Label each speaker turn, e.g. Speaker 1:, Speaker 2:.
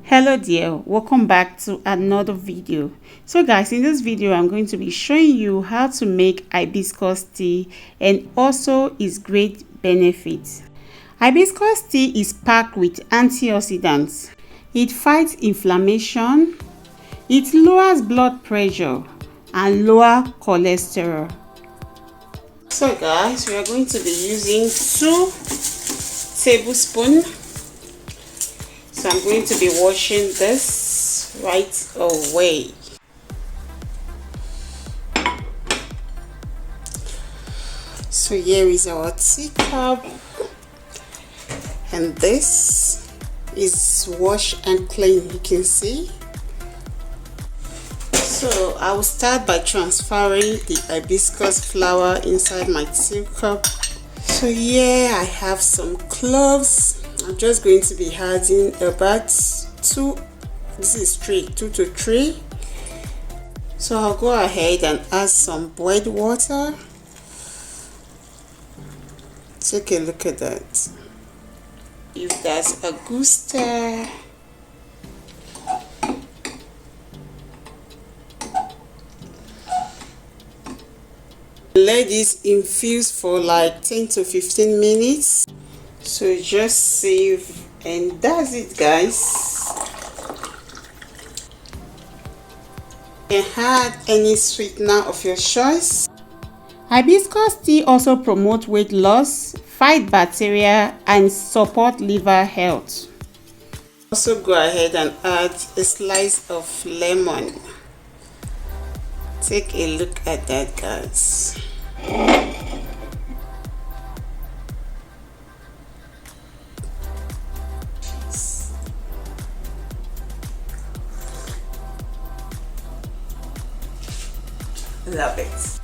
Speaker 1: Hello dear, welcome back to another video. So guys, in this video I'm going to be showing you how to make hibiscus tea and also its great benefits. Hibiscus tea is packed with antioxidants. It fights inflammation, it lowers blood pressure and lower cholesterol. So guys, we are going to be using 2 tablespoons. So I'm going to be washing this right away. So here is our teacup, and this is wash and clean, you can see. So I will start by transferring the hibiscus flower inside my teacup. So here I have some cloves. I'm just going to be adding about 2 to 3. So I'll go ahead and add some boiled water. Take a look at that. Give that a good stir. Let this infuse for like 10 to 15 minutes. So just save, and that's it guys. You can add any sweetener of your choice. Hibiscus tea also promotes weight loss, fight bacteria and support liver health. Also go ahead and add a slice of lemon. Take a look at that guys. Love it.